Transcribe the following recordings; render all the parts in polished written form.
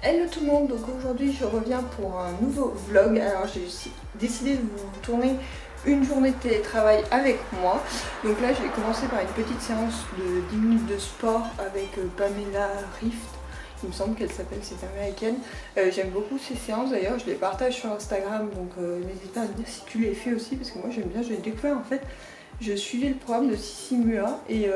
Hello tout le monde, donc aujourd'hui je reviens pour un nouveau vlog. Alors j'ai décidé de vous tourner une journée de télétravail avec moi. Donc là je vais commencer par une petite séance de 10 minutes de sport avec Pamela Rift. Il me semble qu'elle s'appelle, c'est américaine. J'aime beaucoup ces séances d'ailleurs, je les partage sur Instagram, donc n'hésite pas à me dire si tu les fais aussi parce que moi j'aime bien, je l'ai découvert en fait. Je suivais le programme de Sissi Mua et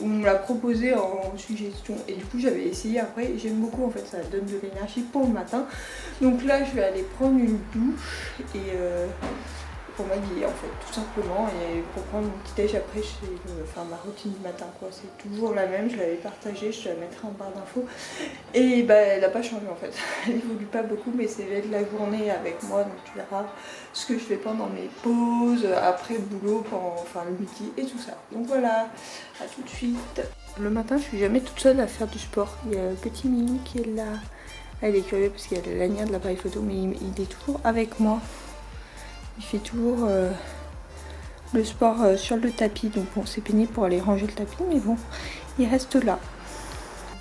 on me l'a proposé en suggestion et du coup j'avais essayé après et j'aime beaucoup en fait, ça donne de l'énergie pour le matin. Donc là je vais aller prendre une douche et pour m'habiller en fait tout simplement et pour prendre mon petit déj après, enfin ma routine du matin quoi, c'est toujours la même, je l'avais partagée, je te la mettrai en barre d'infos et bah elle n'a pas changé en fait, elle évolue pas beaucoup mais c'est de la journée avec moi donc tu verras ce que je fais pendant mes pauses, après le boulot, enfin le midi et tout ça. Donc voilà, à tout de suite. Le matin je suis jamais toute seule à faire du sport, il y a le petit Mimi qui est là, elle est curieuse parce qu'il y a le lanière de l'appareil photo mais il est toujours avec moi. Il fait toujours le sport sur le tapis, donc bon c'est pénible pour aller ranger le tapis, mais bon, il reste là.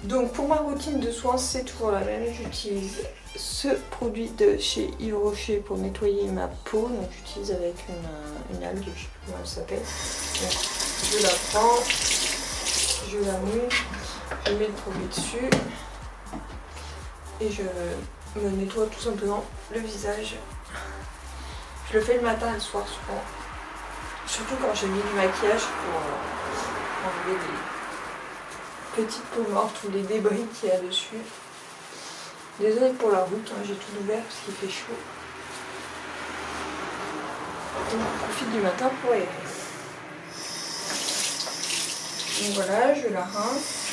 Donc pour ma routine de soins, c'est toujours la même. J'utilise ce produit de chez Yves Rocher pour nettoyer ma peau. Donc j'utilise avec une algue, je ne sais plus comment elle s'appelle. Je la prends, je la mouille, je mets le produit dessus et je me nettoie tout simplement le visage. Je le fais le matin et le soir souvent, surtout quand j'ai mis du maquillage pour enlever les petites peaux mortes ou les débris qu'il y a dessus. Désolée pour la route, hein, j'ai tout ouvert parce qu'il fait chaud. Donc on profite du matin pour aérer. Donc voilà, je la rince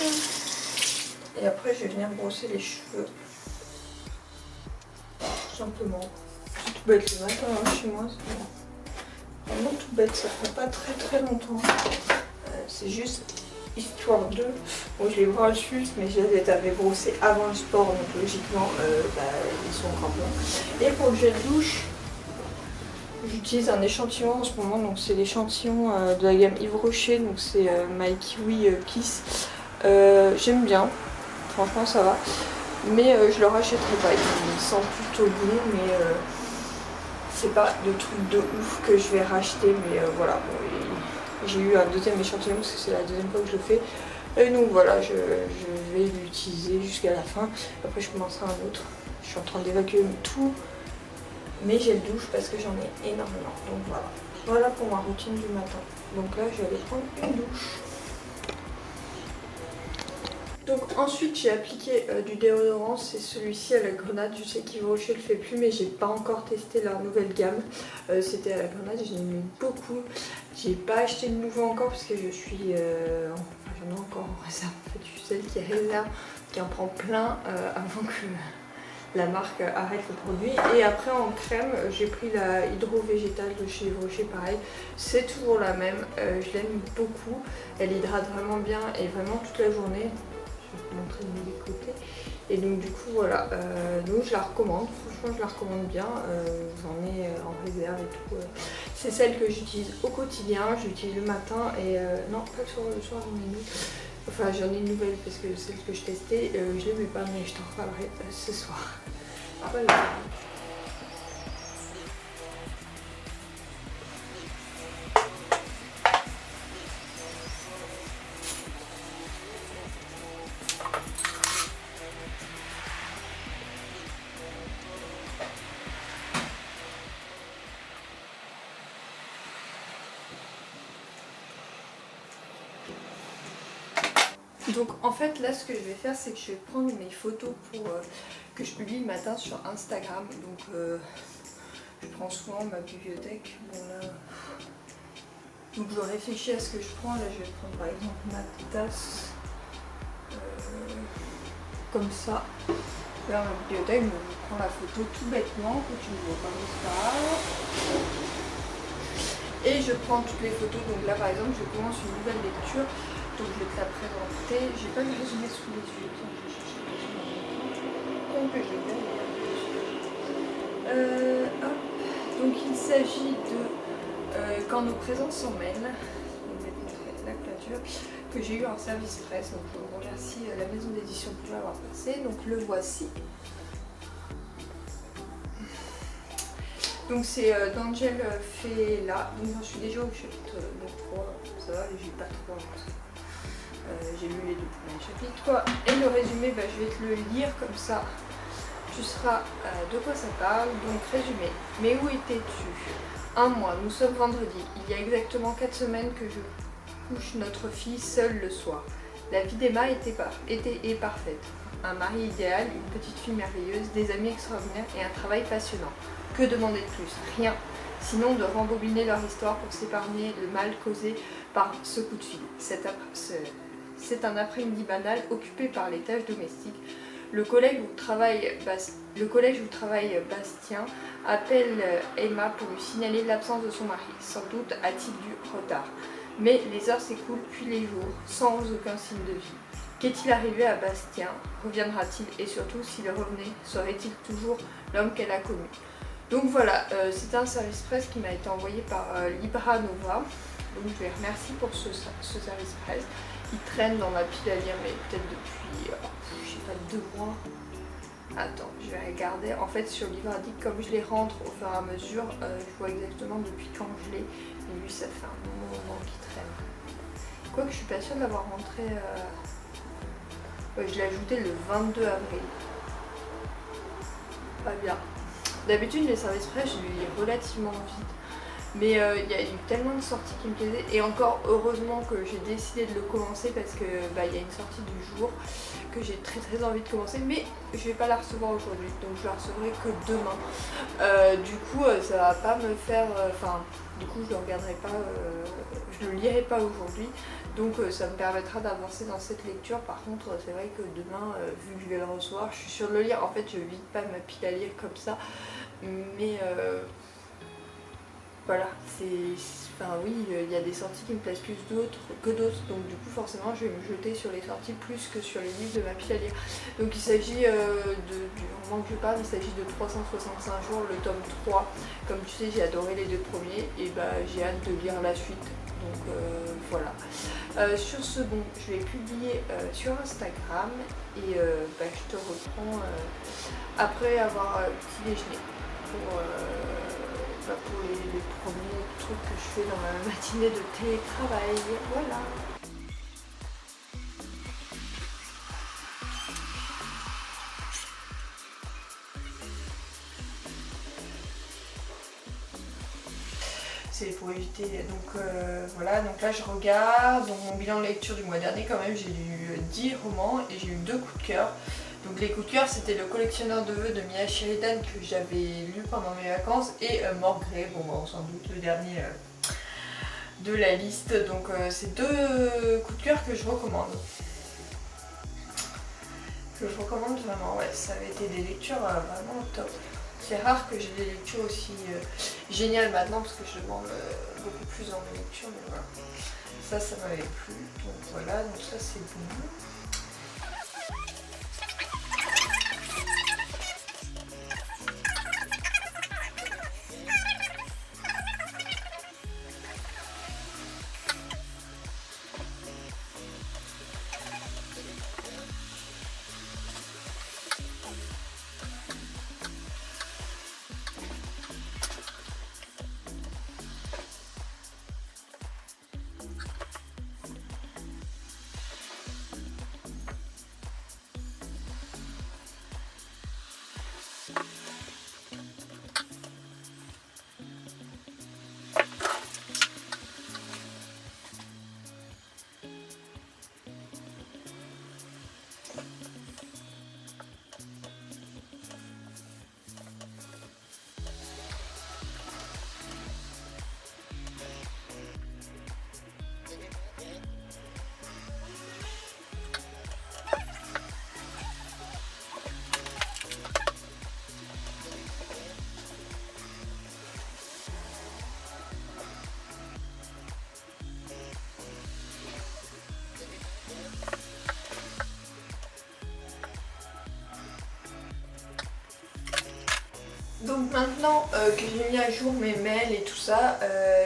et après je vais venir brosser les cheveux. Tout simplement. C'est tout bête le matin hein, chez moi, c'est vraiment tout bête, ça prend pas très longtemps. C'est juste histoire de... Bon je les vois juste mais je les avais brossés avant le sport donc logiquement ils sont encore blancs. Et pour le gel douche, j'utilise un échantillon en ce moment, donc c'est l'échantillon de la gamme Yves Rocher, donc c'est My Kiwi Kiss. J'aime bien, franchement ça va. Mais je le rachèterai pas, il sent plutôt bon, mais c'est pas de truc de ouf que je vais racheter, mais voilà. Bon, j'ai eu un deuxième échantillon parce que c'est la deuxième fois que je le fais. Et donc voilà, je vais l'utiliser jusqu'à la fin. Après je commencerai un autre. Je suis en train d'évacuer tout mes gels douche parce que j'en ai énormément. Donc voilà. Voilà pour ma routine du matin. Donc là je vais aller prendre une douche. Donc ensuite j'ai appliqué du déodorant, c'est celui-ci à la grenade, je sais qu'Yves Rocher le fait plus mais j'ai pas encore testé leur nouvelle gamme. C'était à la grenade, j'en ai mis beaucoup, j'ai pas acheté de nouveau encore parce que je suis, enfin j'en ai encore en réserve, en fait je suis celle qui réserve, qui en prend plein avant que la marque arrête le produit. Et après en crème, j'ai pris la Hydro Végétale de chez Yves Rocher, pareil, c'est toujours la même, je l'aime beaucoup, elle hydrate vraiment bien et vraiment toute la journée. Je vais vous montrer de mes côtés. Et donc du coup voilà, donc je la recommande, franchement je la recommande bien, j'en ai en réserve et tout. C'est celle que j'utilise au quotidien, j'utilise le matin et non pas le soir j'en ai une autre. Enfin j'en ai une nouvelle parce que celle que je testais, je l'aimais pas mais je t'en reparlerai ce soir. Voilà. Donc en fait là ce que je vais faire c'est que je vais prendre mes photos pour que je publie le matin sur Instagram. Donc je prends souvent ma bibliothèque. Bon, là, donc je réfléchis à ce que je prends. Là je vais prendre par exemple ma tasse comme ça. Là ma bibliothèque, donc je prends la photo tout bêtement que tu ne vois pas ça. Et je prends toutes les photos. Donc là par exemple je commence une nouvelle lecture. Donc je vais te la présenter. J'ai pas le résumé sous les yeux. Tiens, je vais chercher le résumé. Donc je vais hop. Donc il s'agit de quand nos présences s'en mêlent. Je vais te montrer la clôture. que j'ai eu un service presse, donc je remercie la maison d'édition pour l'avoir passé. Donc le voici. Donc c'est d'Angel Fela, donc j'en suis déjà au chapitre 3, ça va, j'ai pas trop avancé. J'ai lu les 2 premiers chapitres quoi. Et le résumé, je vais te le lire comme ça, tu sauras de quoi ça parle. Donc résumé, mais où étais-tu? Un mois, nous sommes vendredi, il y a exactement 4 semaines que je couche notre fille seule le soir. La vie d'Emma est parfaite. Un mari idéal, une petite fille merveilleuse, des amis extraordinaires et un travail passionnant. Que demander de plus? Rien, sinon de rembobiner leur histoire pour s'épargner le mal causé par ce coup de fil. C'est un après-midi banal occupé par les tâches domestiques. Le collège où travaille Bastien appelle Emma pour lui signaler l'absence de son mari. Sans doute a-t-il du retard. Mais les heures s'écoulent puis les jours, sans aucun signe de vie. Qu'est-il arrivé à Bastien? Reviendra-t-il? Et surtout, s'il revenait, serait-il toujours l'homme qu'elle a connu? Donc voilà, c'était un service presse qui m'a été envoyé par Libra Nova. Donc je les remercie pour ce service presse. Il traîne dans ma pile à lire, mais peut-être depuis, je sais pas, 2 mois. Attends, je vais regarder. En fait, sur Libradic, comme je les rentre au fur et à mesure, je vois exactement depuis quand je l'ai. Et lui, ça fait un moment qu'il traîne. Quoique, je suis pas sûre de l'avoir rentré. Ouais, je l'ai ajouté le 22 avril. Pas bien. D'habitude, les services presse, je les lis relativement vite. Mais il y a eu tellement de sorties qui me plaisaient. Et encore, heureusement que j'ai décidé de le commencer parce que il y a une sortie du jour que j'ai très envie de commencer. Mais je vais pas la recevoir aujourd'hui. Donc je la recevrai que demain. Du coup, ça va pas me faire... du coup, je le regarderai pas... je le lirai pas aujourd'hui. Donc ça me permettra d'avancer dans cette lecture. Par contre, c'est vrai que demain, vu que je vais le recevoir, je suis sûre de le lire. En fait, je vide pas ma pile à lire comme ça. Mais... voilà, oui, il y a des sorties qui me plaisent plus que d'autres, donc du coup forcément je vais me jeter sur les sorties plus que sur les livres de ma pile à lire. Donc il s'agit, du moment que je parle, il s'agit de 365 jours, le tome 3. Comme tu sais, j'ai adoré les 2 premiers et j'ai hâte de lire la suite. Donc voilà. Sur ce, je vais publier sur Instagram et je te reprends après avoir petit déjeuner pour les premiers trucs que je fais dans ma matinée de télétravail. Voilà. C'est pour éviter, donc voilà, donc là je regarde, donc mon bilan de lecture du mois dernier quand même, j'ai lu 10 romans et j'ai eu 2 coups de cœur. Donc les coups de cœur, c'était Le collectionneur de vœux de Mia Sheridan que j'avais lu pendant mes vacances et Morgré, on s'en doute le dernier de la liste. Donc c'est 2 coups de cœur que je recommande. Vraiment, ouais, ça avait été des lectures vraiment top. C'est rare que j'ai des lectures aussi géniales maintenant parce que je demande beaucoup plus dans mes lectures, mais voilà. Ça m'avait plu, donc voilà, donc ça c'est bon. Donc maintenant que j'ai mis à jour mes mails et tout ça,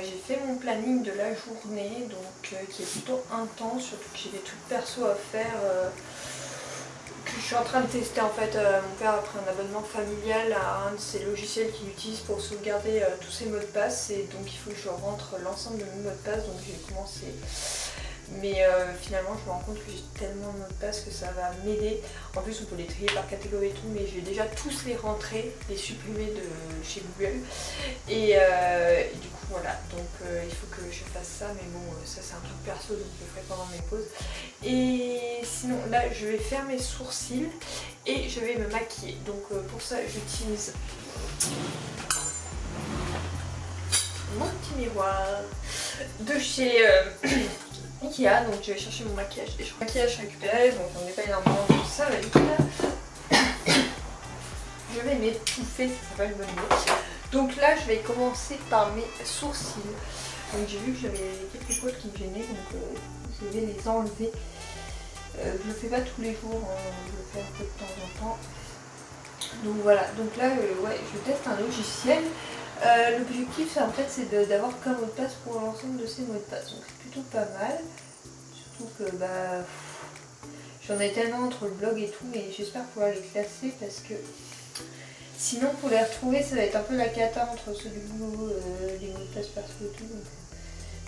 j'ai fait mon planning de la journée, donc qui est plutôt intense, surtout que j'ai des trucs perso à faire que je suis en train de tester en fait. Mon père a pris un abonnement familial à un de ces logiciels qu'il utilise pour sauvegarder tous ses mots de passe, et donc il faut que je rentre l'ensemble de mes mots de passe, donc j'ai commencé. Mais finalement je me rends compte que j'ai tellement de mots de passe que ça va m'aider. En plus on peut les trier par catégorie et tout, mais je vais déjà tous les rentrer, les supprimer de chez Google. Et du coup voilà, donc il faut que je fasse ça, mais bon ça c'est un truc perso, donc je le ferai pendant mes pauses. Et sinon là je vais faire mes sourcils et je vais me maquiller. Donc pour ça j'utilise mon petit miroir de chez Ikea, donc je vais chercher mon maquillage et je maquillage récupéré, donc on n'est pas énormément, donc ça va être là. Je vais m'étouffer, ça s'appelle le bon mot. Donc là je vais commencer par mes sourcils. Donc j'ai vu que j'avais quelques poils qui me gênaient, donc je vais les enlever. Je le fais pas tous les jours, hein, je le fais un peu de temps en temps. Donc voilà, donc là ouais, je teste un logiciel. L'objectif en fait c'est d'avoir qu'un mot de passe pour l'ensemble de ces mots de passe, donc c'est plutôt pas mal. Surtout que bah j'en ai tellement entre le blog et tout, mais j'espère pouvoir les classer parce que sinon pour les retrouver ça va être un peu la cata entre ceux du boulot, les mots de passe perso et tout. Donc,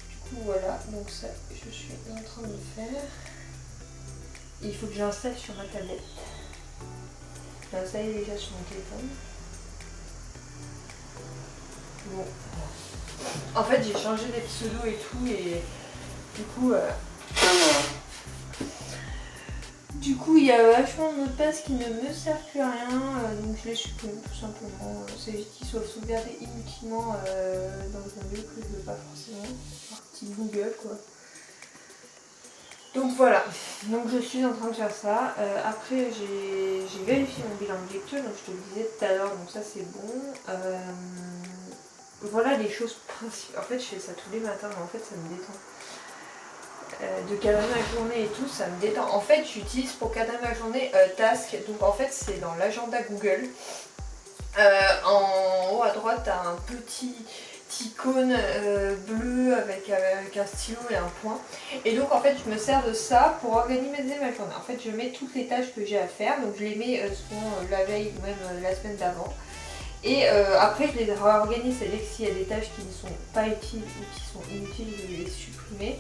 du coup voilà, donc ça je suis en train de le faire. Et il faut que j'installe sur ma tablette. J'ai installé déjà sur mon téléphone. Bon. En fait j'ai changé les pseudos et tout, et du coup il y a vachement de mots de passe qui ne me servent plus à rien, donc je les supprime tout simplement. C'est juste qu'ils soient sauvegardés inutilement dans un lieu que je ne veux pas forcément. Partie Google quoi. Donc voilà, donc je suis en train de faire ça. Après j'ai vérifié mon bilan de lecture, donc je te le disais tout à l'heure, donc ça c'est bon. Voilà les choses principales. En fait je fais ça tous les matins, mais en fait ça me détend. De cadrer ma journée et tout, ça me détend. En fait j'utilise pour cadrer ma journée Task, donc en fait c'est dans l'agenda Google. En haut à droite t'as un petit icône bleu avec un stylo et un point. Et donc en fait je me sers de ça pour organiser ma journée. En fait je mets toutes les tâches que j'ai à faire, donc je les mets selon la veille ou même la semaine d'avant. Et après je les réorganise, c'est-à-dire que s'il y a des tâches qui ne sont pas utiles ou qui sont inutiles, je vais les supprimer.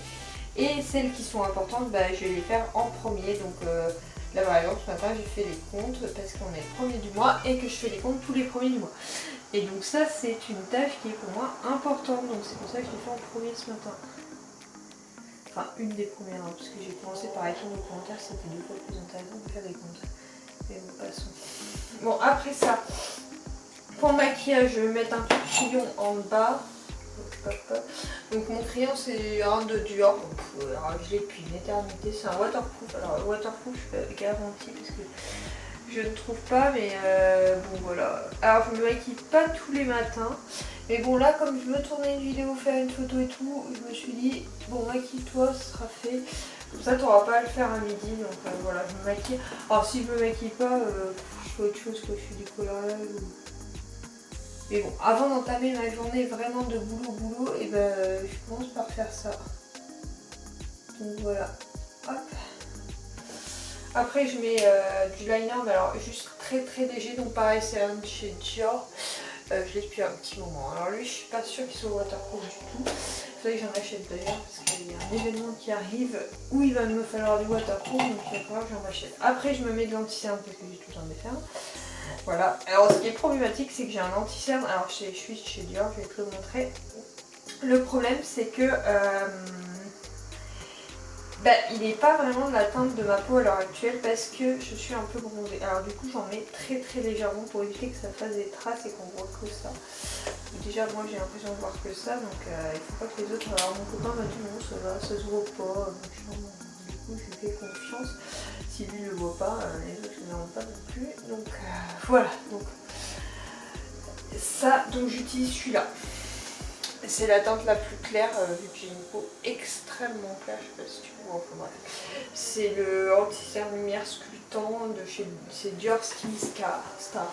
Et celles qui sont importantes, bah, je vais les faire en premier. Donc là par exemple ce matin j'ai fait les comptes parce qu'on est le premier du mois et que je fais les comptes tous les premiers du mois. Et donc ça c'est une tâche qui est pour moi importante, donc c'est pour ça que je l'ai fait en premier ce matin. Enfin une des premières, hein, parce que j'ai commencé par répondre aux commentaires, c'était 2 fois plus intéressant de faire des comptes. Mais bon, passons. Bon après ça, pour le maquillage je vais mettre un petit crayon en bas. Donc mon crayon c'est un de Dior, alors je l'ai depuis une éternité, c'est un waterproof. Alors waterproof je peux garantir parce que je ne trouve pas, mais bon voilà. Alors je me maquille pas tous les matins, mais bon là comme je veux tourner une vidéo, faire une photo et tout, je me suis dit bon maquille-toi, ce sera fait. Comme ça t'auras pas à le faire à midi, donc voilà je me maquille. Alors si je me maquille pas, je fais autre chose, quoi, je fais du collage. Mais bon, avant d'entamer ma journée vraiment de boulot, et ben je commence par faire ça. Donc voilà, hop. Après je mets du liner, mais alors juste très léger, donc pareil c'est un de chez Dior. Je l'ai depuis un petit moment. Alors lui je suis pas sûre qu'il soit waterproof du tout. Il faudrait que j'en achète d'ailleurs parce qu'il y a un événement qui arrive où il va me falloir du waterproof, donc il va falloir que j'en achète. Après je me mets de l'anti-cerne parce que j'ai tout le temps de faire. Voilà, alors ce qui est problématique c'est que j'ai un anti-cerne, alors je suis chez Dior, je vais te le montrer. Le problème c'est que il n'est pas vraiment de la teinte de ma peau à l'heure actuelle parce que je suis un peu bronzée. Alors du coup j'en mets très légèrement pour éviter que ça fasse des traces et qu'on voit que ça. Déjà moi j'ai l'impression de voir que ça, donc il faut pas que les autres... Alors mon copain m'a dit non ça se voit pas, donc du coup je lui fais confiance. Si lui ne le voit pas, les autres ne le verront pas non plus. Donc voilà, donc ça, donc j'utilise celui-là. C'est la teinte la plus claire vu que j'ai une peau extrêmement claire, je sais pas si tu vois, enfin bref. C'est le anti-cerne lumière sculptant de chez Dior Skin Star.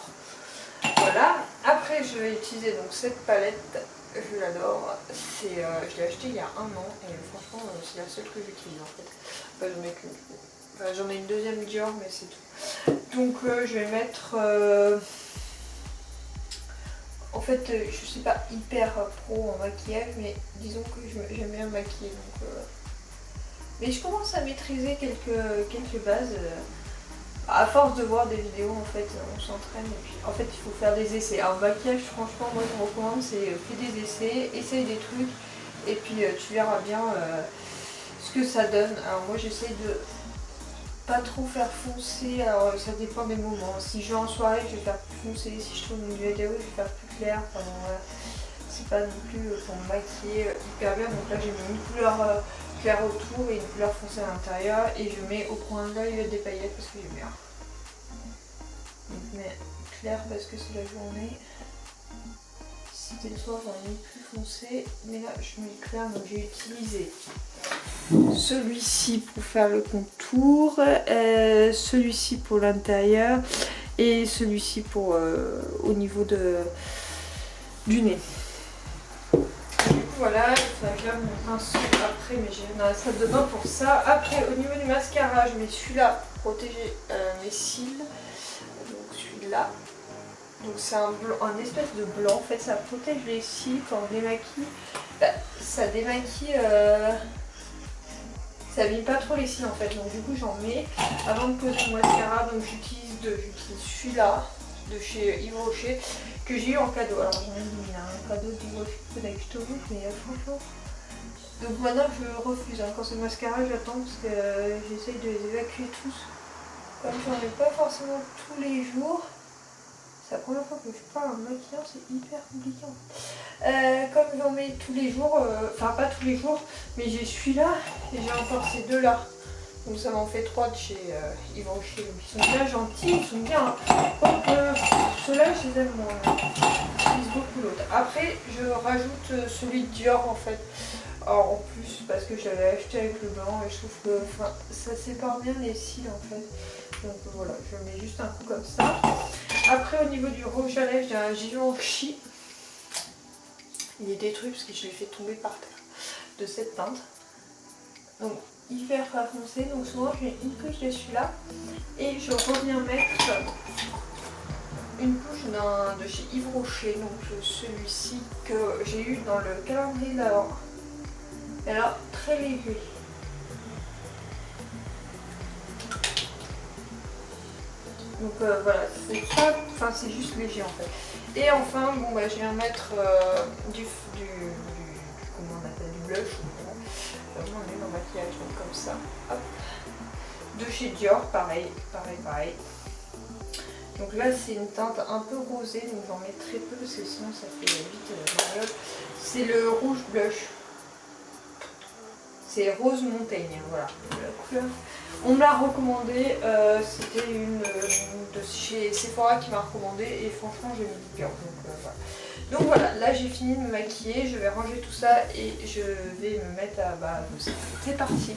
Voilà. Après, je vais utiliser donc cette palette. Je l'adore. Je l'ai acheté il y a 1 an et franchement, c'est la seule que j'utilise en fait. Enfin, j'en ai qu'une. Enfin, j'en ai une deuxième Dior, mais c'est tout. Donc, je vais mettre. En fait, je suis pas hyper pro en maquillage, mais disons que j'aime bien me maquiller. Donc, mais je commence à maîtriser quelques bases. À force de voir des vidéos, en fait, on s'entraîne et puis en fait, il faut faire des essais. Alors, maquillage, franchement, moi je recommande, c'est fais des essais, essaye des trucs et puis tu verras bien ce que ça donne. Alors, moi j'essaye de pas trop faire foncer, alors ça dépend des moments. Si je vais en soirée, je vais faire plus foncé. Si je trouve une vidéo, je vais faire plus clair. Enfin, bon, voilà. C'est pas non plus pour me maquiller hyper bien. Donc là, j'ai mis une couleur clair autour et une couleur foncée à l'intérieur et je mets au coin de l'œil des paillettes parce que j'aime bien. Donc je mets clair parce que c'est la journée. Si c'était le soir j'en ai mis plus foncé, mais là je mets clair, donc j'ai utilisé celui-ci pour faire le contour, celui-ci pour l'intérieur et celui-ci pour au niveau du nez. Voilà, ça vient mon pinceau après, mais j'ai dans la salle de bain pour ça. Après, au niveau du mascara, je mets celui-là pour protéger mes cils. Donc celui-là. Donc c'est un espèce de blanc. En fait, ça protège les cils quand on démaquille. Bah, ça démaquille, ça abîme pas trop les cils en fait. Donc du coup, j'en mets avant de poser mon mascara. Donc j'utilise deux. J'utilise celui-là de chez Yves Rocher que j'ai eu en cadeau. Alors j'en ai mis un cadeau d'Yves Rocher avec Rouge, mais franchement. Donc maintenant je refuse. Hein. Quand c'est le mascara, j'attends parce que j'essaye de les évacuer tous. Comme j'en ai pas forcément tous les jours. C'est la première fois que je parle en maquillant, c'est hyper compliqué. Comme j'en mets tous les jours, enfin pas tous les jours, mais j'ai celui-là et j'ai encore ces deux-là. Donc ça m'en fait 3 de chez Yves Rocher. Donc ils sont bien gentils, ils sont bien. Donc ceux-là, je les aime moins. J'utilise beaucoup l'autre. Après, je rajoute celui de Dior en fait. Alors, en plus, parce que je l'avais acheté avec le blanc et je trouve que ça sépare bien les cils en fait. Donc voilà, je mets juste un coup comme ça. Après, au niveau du rouge à lèvres, j'ai un Givenchy. Il est détruit parce que je l'ai fait tomber par terre de cette teinte. Donc hyper foncé, donc souvent je mets une couche de celui-là et je reviens mettre une couche de chez Yves Rocher, donc celui-ci que j'ai eu dans le calendrier d'avant. Et alors très léger. Donc voilà, c'est juste léger en fait. Et enfin, bon bah je viens mettre comment on appelle, du blush. Vraiment on est dans le maquillage, donc comme ça. Hop. De chez Dior, pareil. Donc là c'est une teinte un peu rosée, donc j'en mets très peu parce que sinon ça fait vite mariole. C'est le rouge blush. C'est Rose Montaigne, voilà la couleur. On me l'a recommandé, c'était une de chez Sephora qui m'a recommandé et franchement j'ai mis bien. Donc voilà, là j'ai fini de me maquiller, je vais ranger tout ça et je vais me mettre à bosser. C'est parti.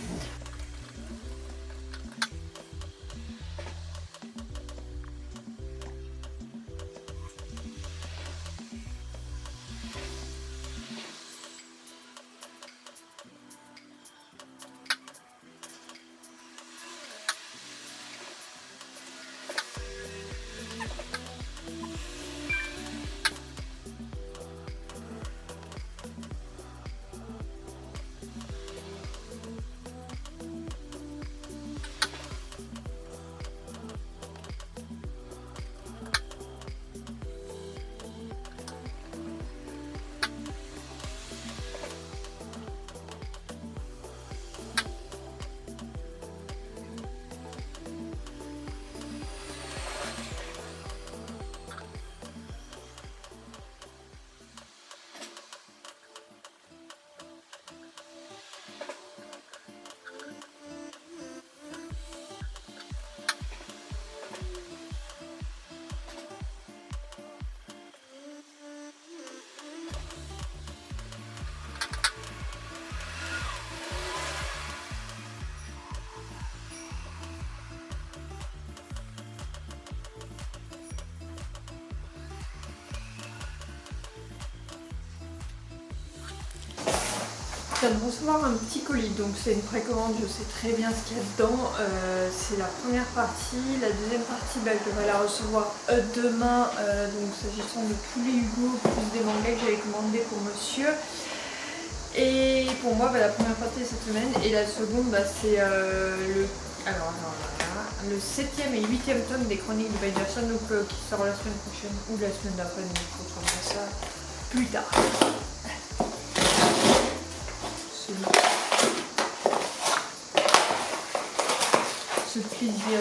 Je viens de recevoir un petit colis, donc c'est une précommande, je sais très bien ce qu'il y a dedans. C'est la première partie, la deuxième partie je vais la recevoir demain, donc s'agissant de tous les Hugo plus des mangas que j'avais commandé pour monsieur. Et pour moi la première partie est cette semaine et la seconde c'est le 7e et 8e tome des Chroniques de Beiderson, donc qui sort la semaine prochaine ou la semaine d'après, donc il faut trouver ça plus tard. Ce plaisir.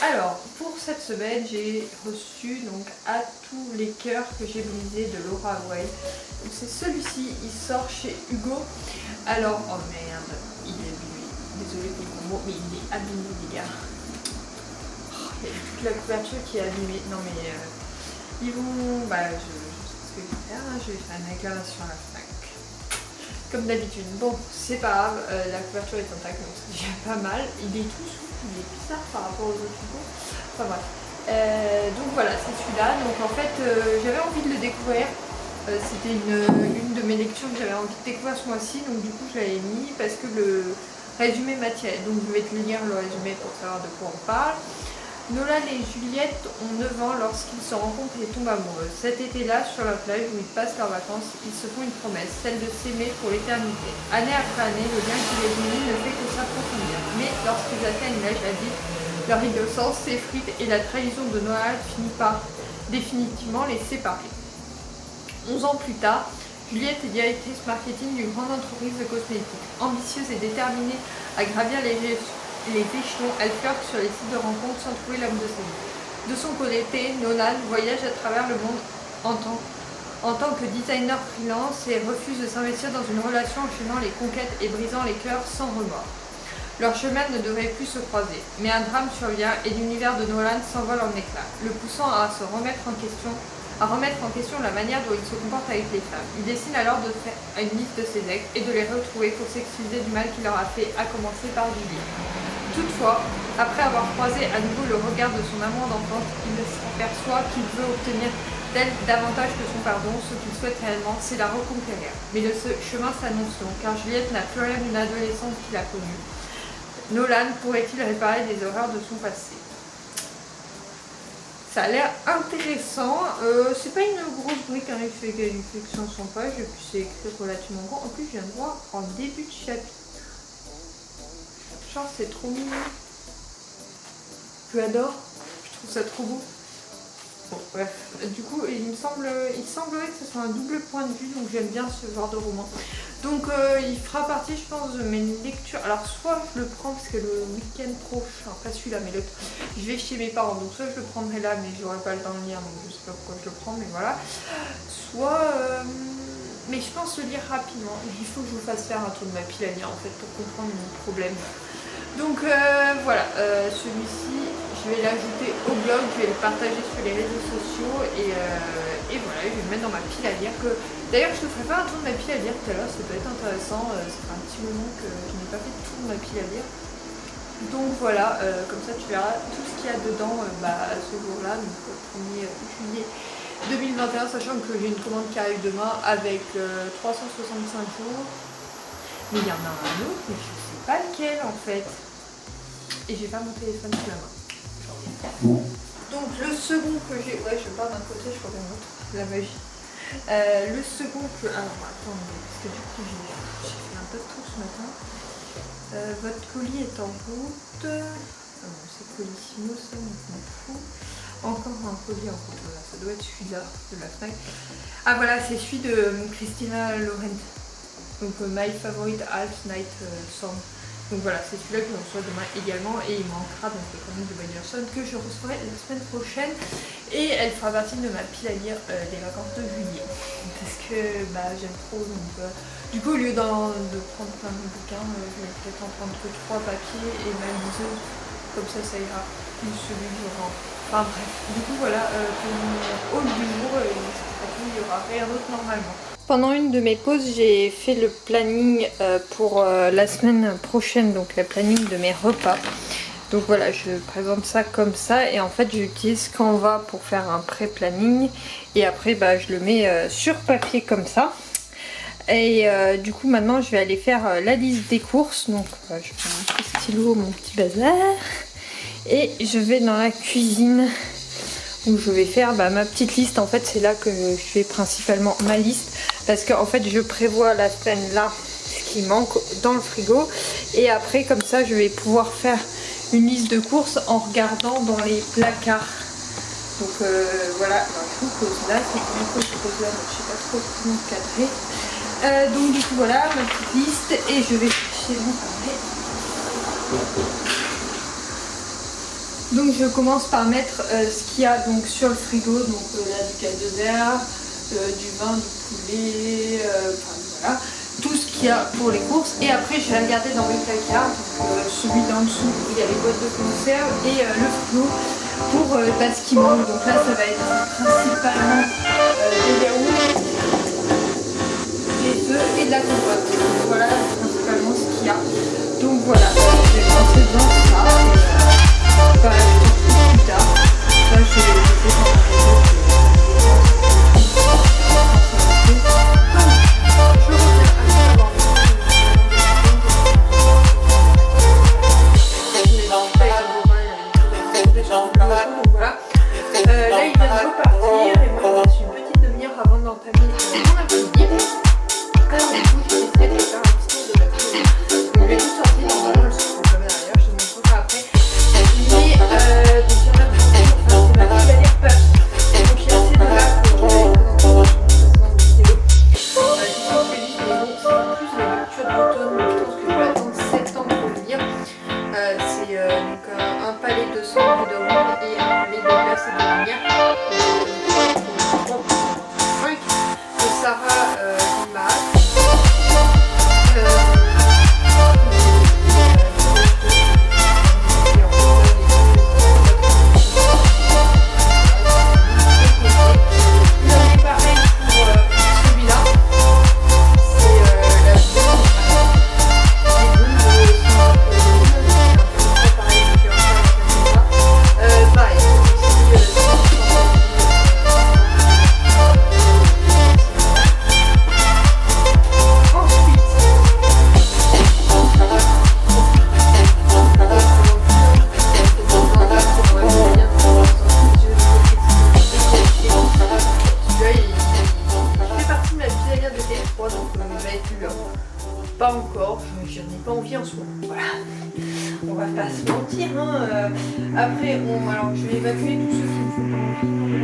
Alors pour cette semaine j'ai reçu donc À tous les cœurs que j'ai brisés de Laura Weil. C'est celui-ci, il sort chez Hugo. Alors oh merde, il est abîmé, désolé pour le gros mot, mais il est abîmé les gars. Oh, il y a toute la couverture qui est abîmée. Non mais ils vont, je sais ce que je vais faire, hein. Je vais faire une réclamation à la FNAC comme d'habitude. Bon, c'est pas grave, la couverture est intacte, donc c'est déjà pas mal. Il est tout souple, il est bizarre par rapport aux autres Hugo. Enfin bref. Donc voilà, c'est celui-là. Donc en fait, j'avais envie de le découvrir. C'était une de mes lectures que j'avais envie de découvrir ce mois-ci, donc du coup je l'avais mis parce que le résumé m'attirait. Donc je vais te lire le résumé pour savoir de quoi on parle. Nolan et Juliette ont 9 ans lorsqu'ils se rencontrent et tombent amoureux. Cet été-là, sur la plage où ils passent leurs vacances, ils se font une promesse, celle de s'aimer pour l'éternité. Année après année, le lien qui les unit ne fait que s'approfondir. Mais lorsqu'ils atteignent l'âge adulte, leur innocence s'effrite et la trahison de Nolan finit par définitivement les séparer. 11 ans plus tard, Juliette est directrice marketing d'une grande entreprise de cosmétiques. Ambitieuse et déterminée à gravir les échelons, elle flirte sur les sites de rencontres sans trouver l'homme de sa vie. De son côté, Nolan voyage à travers le monde en tant que designer freelance et refuse de s'investir dans une relation enchaînant les conquêtes et brisant les cœurs sans remords. Leur chemin ne devrait plus se croiser, mais un drame survient et l'univers de Nolan s'envole en éclats, le poussant à remettre en question la manière dont il se comporte avec les femmes. Il décide alors de faire une liste de ses ex et de les retrouver pour s'excuser du mal qu'il leur a fait, à commencer par Juliette. Toutefois, après avoir croisé à nouveau le regard de son amour d'enfance, il s'aperçoit qu'il veut obtenir d'elle davantage que son pardon. Ce qu'il souhaite réellement, c'est la reconquérir. Mais le chemin s'annonce long, car Juliette n'a plus rien d'une adolescence qu'il a connue. Nolan pourrait-il réparer les horreurs de son passé? Ça a l'air intéressant. C'est pas une grosse brique, hein, il fait 500 pages et puis c'est écrit relativement grand. En plus, je viens de voir en début de chapitre. Genre, c'est trop mignon. Je l'adore. Je trouve ça trop beau. Bon, bref. Du coup, il semblerait que ce soit un double point de vue, donc j'aime bien ce genre de roman. Donc, il fera partie, je pense, de mes lectures. Alors, soit je le prends, parce que le week-end prochain, pas celui-là, mais l'autre, je vais chez mes parents, donc soit je le prendrai là, mais j'aurai pas le temps de lire, donc je sais pas pourquoi je le prends, mais voilà. Soit... mais je pense le lire rapidement. Il faut que je vous fasse faire un tour de ma pile à lire, en fait, pour comprendre mon problème. Donc voilà, celui-ci, je vais l'ajouter au blog, je vais le partager sur les réseaux sociaux et voilà, je vais le mettre dans ma pile à lire. D'ailleurs, je te ferai pas un tour de ma pile à lire tout à l'heure, ça peut être intéressant, ça fait un petit moment que je n'ai pas fait de tour de ma pile à lire. Donc voilà, comme ça tu verras tout ce qu'il y a dedans à ce jour-là, donc le 1er juillet 2021, sachant que j'ai une commande qui arrive demain avec 365 jours. Mais il y en a un autre, mais je sais pas lequel en fait. Et j'ai pas mon téléphone sous la main. Donc le second que j'ai... Ouais, je pars d'un côté, je reviens de l'autre. La magie. Le second que... Alors attendez, parce que du coup j'ai fait un peu de tout ce matin. Votre colis est en route. Ah non, c'est Colissimo, ça, on s'en fout. Encore un colis en route. Voilà, ça doit être celui-là de la FNAC. Ah voilà, c'est celui de Christina Laurent. Donc My Favorite Half Night Song. Donc voilà, c'est celui-là que je reçois demain également et il manquera donc les Chroniques de Beiderson que je recevrai la semaine prochaine et elle fera partie de ma pile à lire des vacances de juillet parce que j'aime trop, donc du coup au lieu de prendre plein de bouquins, je vais peut-être en prendre que 3 papiers et ma liseuse, comme ça ira plus celui que je rentre. Enfin bref, du coup voilà, pour mon haul du jour, il n'y aura rien d'autre normalement. Pendant une de mes pauses, j'ai fait le planning pour la semaine prochaine, donc le planning de mes repas. Donc voilà, je présente ça comme ça et en fait j'utilise Canva pour faire un pré-planning et après je le mets sur papier comme ça. Et du coup maintenant je vais aller faire la liste des courses. Donc je prends mon petit stylo, mon petit bazar. Et je vais dans la cuisine où je vais faire ma petite liste. En fait c'est là que je fais principalement ma liste. Parce qu'en fait je prévois la semaine là ce qui manque dans le frigo. Et après comme ça je vais pouvoir faire une liste de courses en regardant dans les placards. Donc voilà, je vous pose là, c'est une fois que je pose là, donc je sais pas trop comment cadrer. Donc du coup voilà ma petite liste et je vais chercher mon carnet. Donc je commence par mettre ce qu'il y a donc sur le frigo, donc là du cal de verre, du vin, du poulet, enfin voilà, tout ce qu'il y a pour les courses. Et après je vais regarder dans mes placards, donc, celui d'en dessous où il y a les boîtes de conserve et le frigo pour ce qui manque. Donc là ça va être principalement des yaourts, des œufs et de la compote. Voilà principalement ce qu'il y a. Donc voilà, je vais lancer dans ça et je plus tard. Là je vais pas encore, je n'ai pas envie en ce moment. Voilà. On va pas se mentir. Hein. Après, alors, je vais évacuer tous ceux qui ne font pas envie.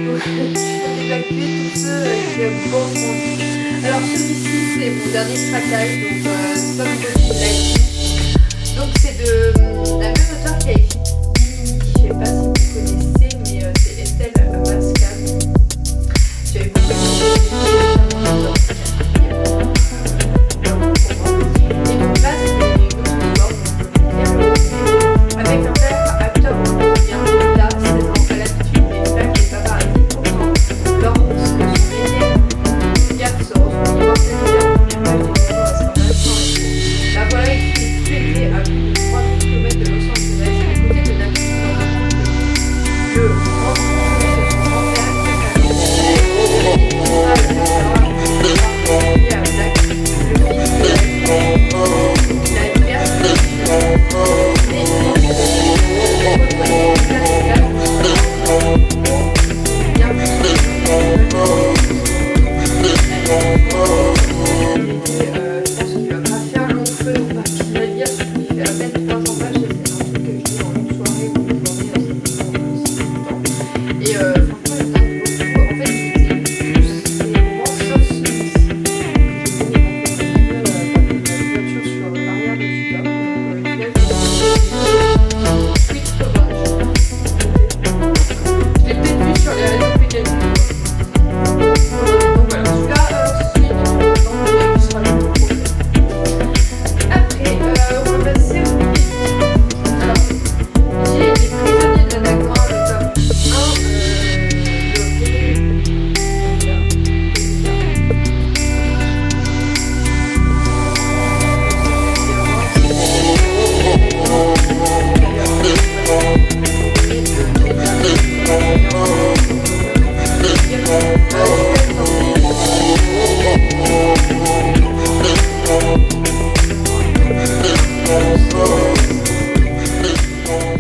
Donc, je vais évacuer tous ceux qui ont pas envie. Alors, celui-ci, c'est mon dernier craquage. Donc, Stop Body Light. Donc, c'est de la même auteure qui a écrit Bimini. Je sais pas si vous connaissez, mais c'est Estelle Mascave. J'avais beaucoup de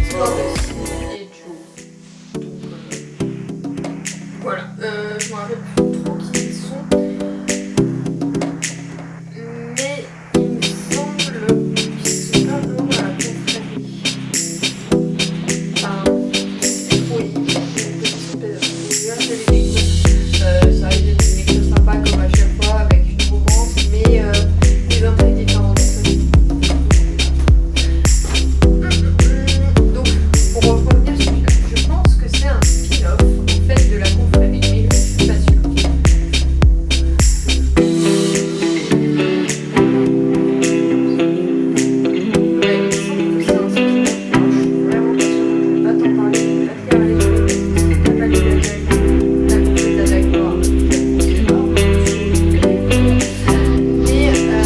Sport de ski et duo. Voilà, je me rappelle plus trop qui ils sont, mais il me semble qu'ils sont pas vraiment dans la confrérie. Enfin, oui, ils sont ça arrive d'être des mecs sympas comme à chaque fois avec une romance, mais des intrigues différentes. Donc, pour revenir sur celui-là, je pense que c'est un spin-off en fait de la confrérie, mais je ne suis pas sûre. Ouais, il me semble que c'est un spin-off. Alors, je suis vraiment pas sûre. Je ne vais pas t'en parler, je ne vais pas te faire aller sur les parce que si tu n'as pas lu la confrérie d'Adagnoir, je ne sais pas. Mais, ouais.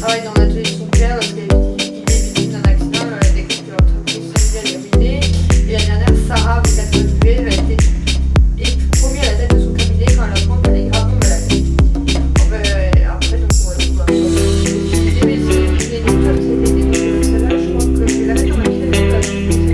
Travaille dans l'atelier de son père lorsqu'il est victime d'un accident, elle a découvert que l'entreprise familiale est ruinée. Et la dernière, Sarah, 29 elle a été promue à la tête de son cabinet quand elle apprend qu'elle est gravement malade. Après, donc, on va tout voir. Celle-là, je crois que je vais la mettre dans la pile de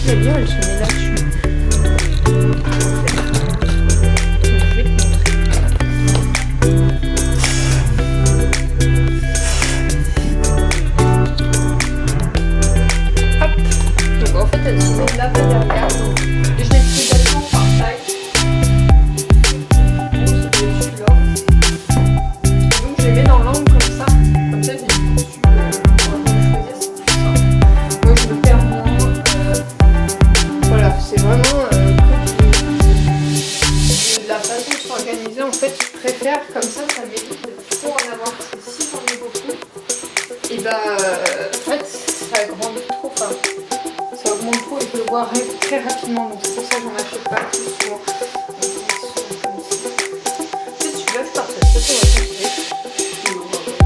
pile à lire, elle se met là-dessus. Elle se met là-bas derrière, donc je l'ai pris également par taille. Donc je les mets dans l'angle comme ça j'ai dessus choisir, c'est plus simple. Moi je le perds moins. Voilà, c'est vraiment la façon de s'organiser. En fait, je préfère comme ça m'évite d'être trop en avant. Parce que si j'en ai beaucoup, et en fait ça grandit trop. Ça augmente trop et je le vois très rapidement, donc c'est pour ça que j'en achète pas plus souvent. Si tu veux, je partage, de toute façon on va continuer.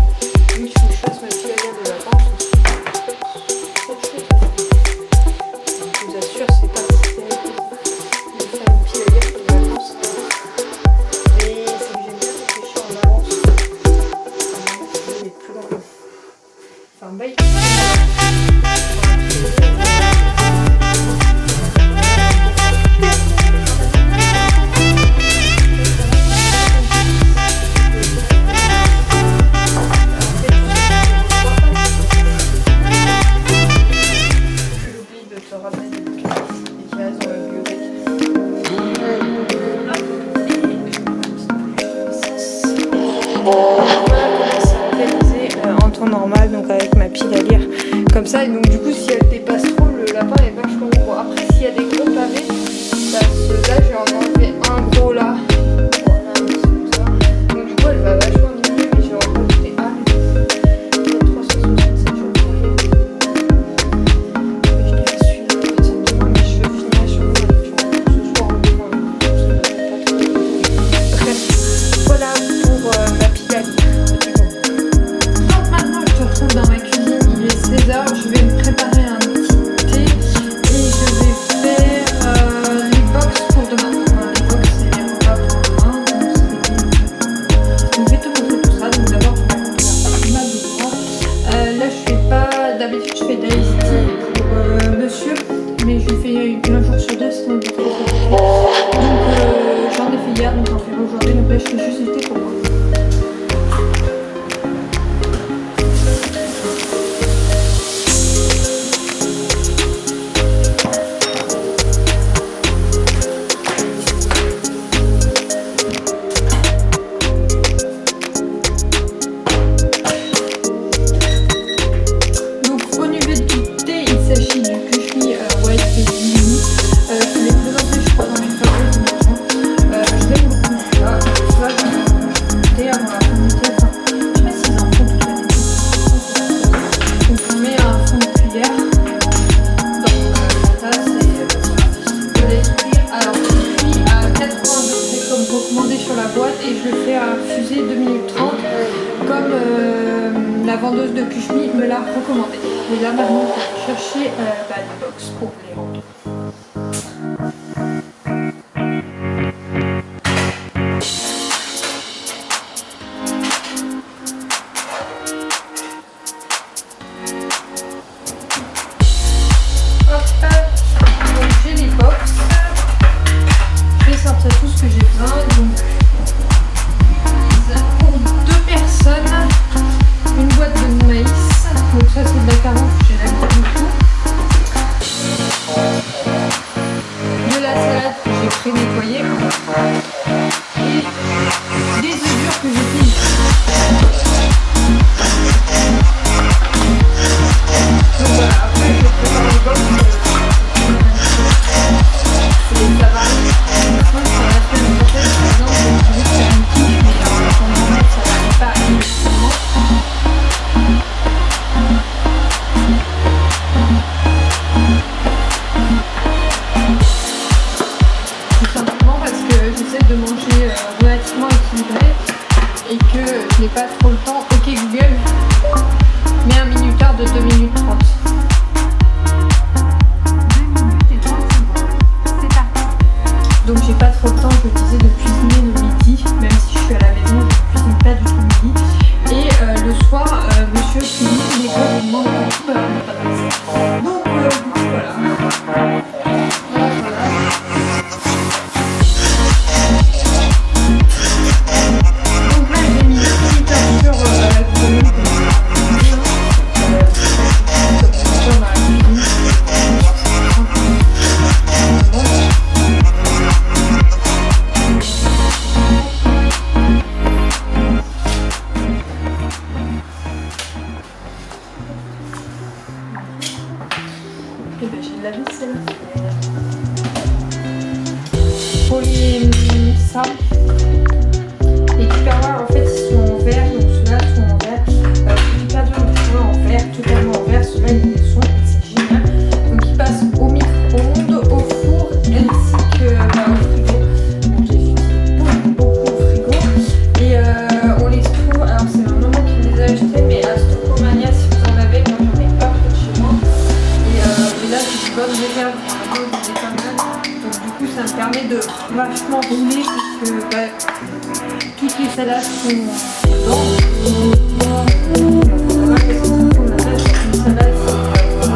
Oui, il faut que je fasse ma pile à lire de vacances. Je vous assure, c'est pas si terrible de faire une pile à lire de vacances. Mais c'est que j'aime bien réfléchir en avance. Il est plus long. Enfin, il est plus long. En temps normal, donc avec ma pile à lire comme ça, et donc du coup si elle dépasse trop, le lapin est vachement gros. Après s'il y a des gros pavés, là je vais en enlever un gros là, voilà, comme ça. Donc du coup elle va vachement diminuer, mais je vais en rajouter un. 367 jours pour aller. Je dirais celui-là, exactement, mais je vais finir sur le ce soir ou demain. Bref, voilà pour ma pile à lire. Dans ma cuisine, il est 16h, je vais me préparer un petit thé et je vais faire les box pour demain. Enfin, les box c'est les repas pour demain, donc je vais te montrer tout ça. Donc d'abord je vais raconter ma besoin. Là je fais pas, d'habitude je fais de l'ice tea pour monsieur, mais je lui fais un jour sur deux sinon il est trop compliqué. Donc j'en ai fait hier, donc j'en fais aujourd'hui, donc là je fais juste du thé pour moi. Et je le fais à infuser 2 minutes 30 comme la vendeuse de Kuchmi me l'a recommandé. Et là maintenant je vais chercher les box pour les rendre. Donc j'ai les box. Je vais sortir tout ce que j'ai besoin. Donc pour 2 personnes, une boîte de maïs, donc ça c'est de la carotte, j'ai l'habitude de tout. De la salade que j'ai pré-nettoyée et des œufs durs que j'ai fait. Donc voilà, après je vais préparer les box. Ça va. Maintenant, sur la semaine prochaine, par exemple, je vais faire une quiche, mais en attendant, ça va pas exactement. Tout simplement parce que j'essaie de manger relativement équilibré et que je n'ai pas trop le temps. Ok Google, mets un minuteur de 2 minutes 30. Donc j'ai pas trop le temps, je disais, de cuisiner le midi, même si je suis à la maison, je ne cuisine pas du tout le midi. Et le soir, monsieur cuisine, mais quand je demande tout, on n'a pas de reste. Donc voilà. celle-là. Pour ça, les tupperwares en fait ils sont en verre, donc ceux-là sont en verre. Les tupperwares en verre, totalement en verre, ceux-là ils le sont, c'est génial. Donc ils passent au micro-ondes, au four ainsi que au frigo. Donc j'ai utilisé beaucoup au frigo. Et on les trouve, alors c'est ma maman qui me les a achetés, mais à Stocomania si vous en avez, moi j'en ai pas près de chez moi. Et là j'ai une bonne réserve, j'ai pas mal. Donc du coup ça me permet de vachement rouler puisque toutes les salades sont dedans. Voilà, qu'est-ce qu'on a une salade, c'est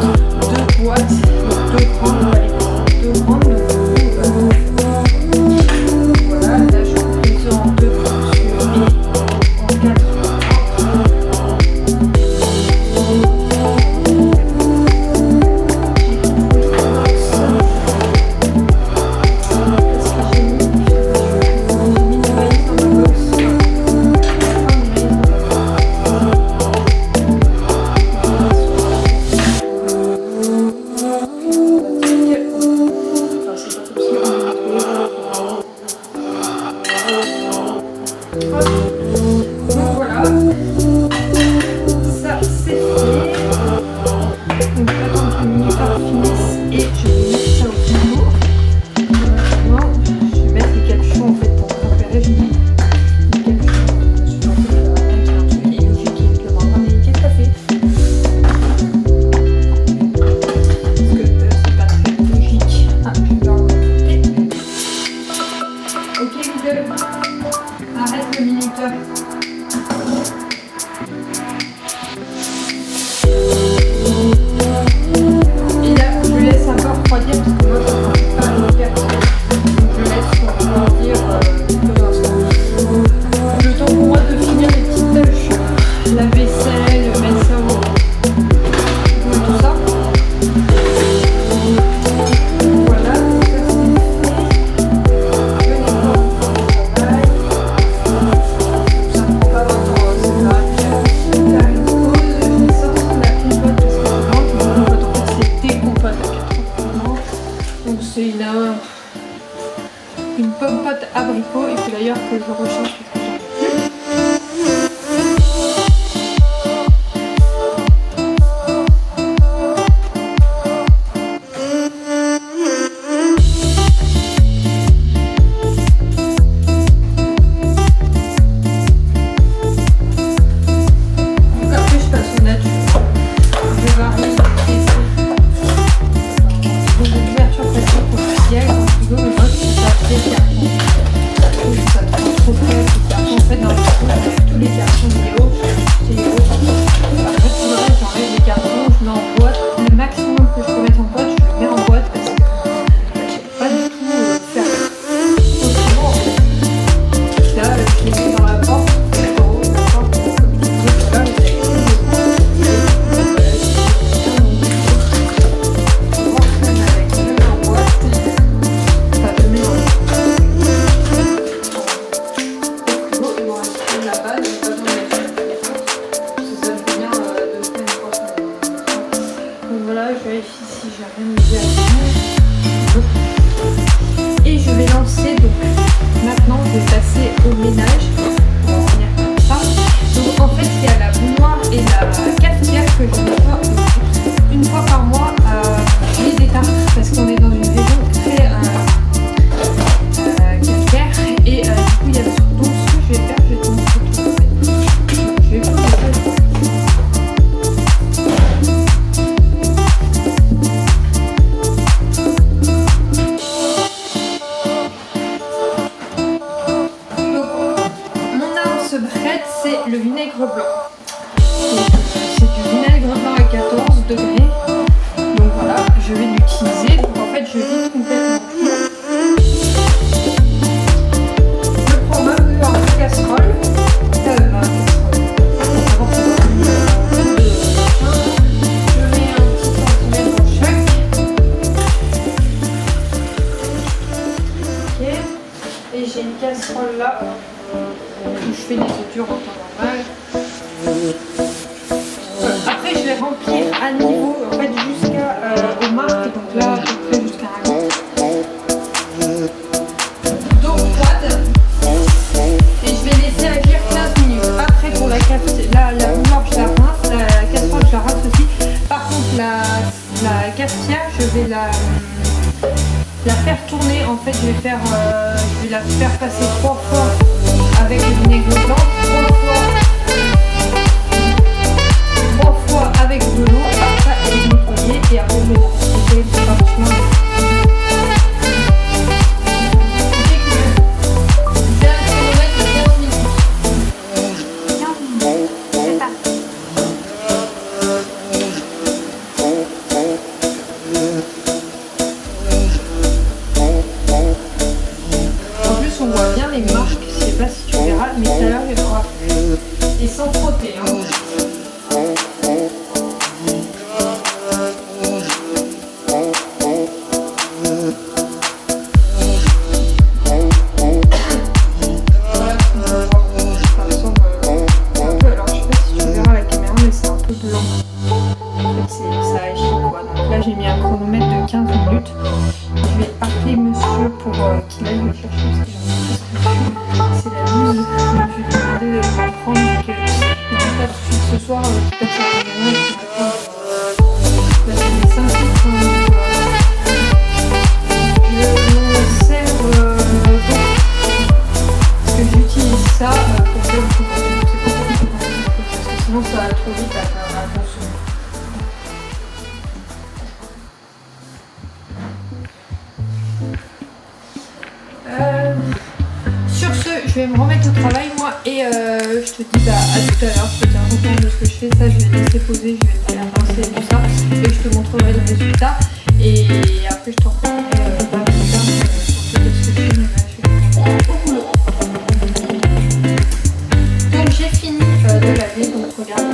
2 boîtes, 2 grandes, allez, 2 grandes. Voilà, là je coupe les œufs en 2 portions et en 4. Arrête le minuteur. Et là, je laisse encore refroidir parce que moi, je ne mange pas hyper chaud. Donc, je laisse refroidir quelques instants. Le temps pour moi de finir les petites tâches, la vaisselle, mettre ça au tout ça. Voilà, donc ça c'est fait. Venez voir mon travail. Ça prend pas longtemps, c'est là. Faire une pause, je vais sortir la compote parce que je mange une compote. En fait, c'est des compotes à 80%. Donc c'est une pomme-pote abricot. Il faut d'ailleurs que je rechange parce que j'en ai plus. Je vérifie si j'ai rien mis à faire. Et je vais lancer, donc maintenant je vais passer au ménage. On va finir comme ça. Donc en fait il y a la baignoire et la cafetière que je nettoie une fois par mois les états parce qu'on est dans une région très calcaire et du coup il y a donc ce que je vais faire, je vais te montrer tout ça. Je vais vous montrer. C'est le vinaigre blanc. C'est du vinaigre blanc à 14 degrés. Donc voilà, je vais l'utiliser. Donc en fait, je vide complètement tout. Je prends ma beurre en casserole. Je mets un petit centimètre dans chaque. Ok. Et j'ai une casserole là. Où je fais les œufs durs en temps normal. Après je vais remplir à niveau en fait jusqu'à au marque, donc là à peu vais la faire tourner. En fait, je vais la faire passer 3 fois avec le vinaigre blanc, 3 fois avec de l'eau, après elle est nettoyée et après je vais nettoyer tout parchement. J'ai un chronomètre de 15 minutes. 15 minutes, c'est ça. En plus on voit bien les marques, je sais pas si tu verras, mais tout à l'heure je vais voir. Et sans frotter. Hein. J'ai mis un chronomètre de 15 minutes. Je vais appeler monsieur pour qu'il aille me chercher parce que c'est la loose. Donc je vais lui demander de me prendre et qu'il ne rentre pas tout de suite ce soir. Qu'il passe à la gamin et qu'il m'attend. Là c'est mes 5 litres. Je m'en sers beaucoup. Parce que j'utilise ça pour faire le coup. C'est pour ça que je pense parce que sinon ça va trop vite à consommer. Sur ce, je vais me remettre au travail moi et je te dis à tout à l'heure. Je te tiens au courant de ce que je fais. Ça, je vais laisser poser, je vais faire avancer tout ça et je te montrerai le résultat. Et après, je te reprendrai plus tard pour te dire ce que je fais. Mais là, je vais au boulot. Donc, j'ai fini de laver. Donc, regarde,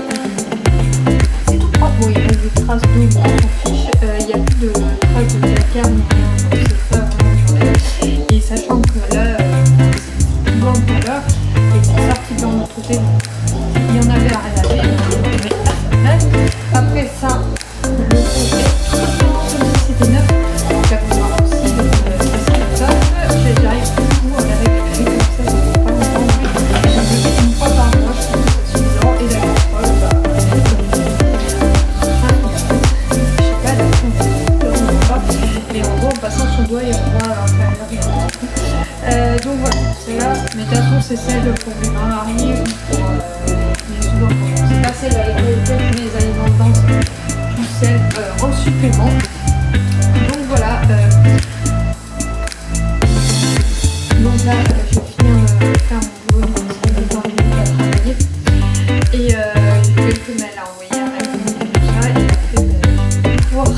c'est tout propre. Bon, il reste des traces d'eau, mais on s'en fiche. Il n'y a plus de traces de calcaire ni rien. Donc, c'est ça vraiment. Et sachant que là, c'est blanc tout à l'heure, et c'est sorti blanc de l'autre côté, il y en avait à laver, on le met à sa place. Après ça, le projet, tout simplement comme si c'était neuf, donc la pouvoir aussi de la j'arrive toujours à la récupérer comme ça, ça fait pas longtemps. Je le fais une fois par mois, je trouve que c'est suffisant, et la contrôle, je sais pas, la mais en gros en passant son doigt et on voit donc voilà, c'est là, mais de toute façon c'est celle pour mes bains-maries ou pour les sous-enfants. C'est pas celle avec laquelle je mets les aliments dedans, c'est plus celle en supplément. Donc voilà. Donc là, je vais finir de faire mon boulot parce que j'ai 20 minutes à travailler. Et j'ai quelques mails à envoyer à elle, tout ça, et après je vais pouvoir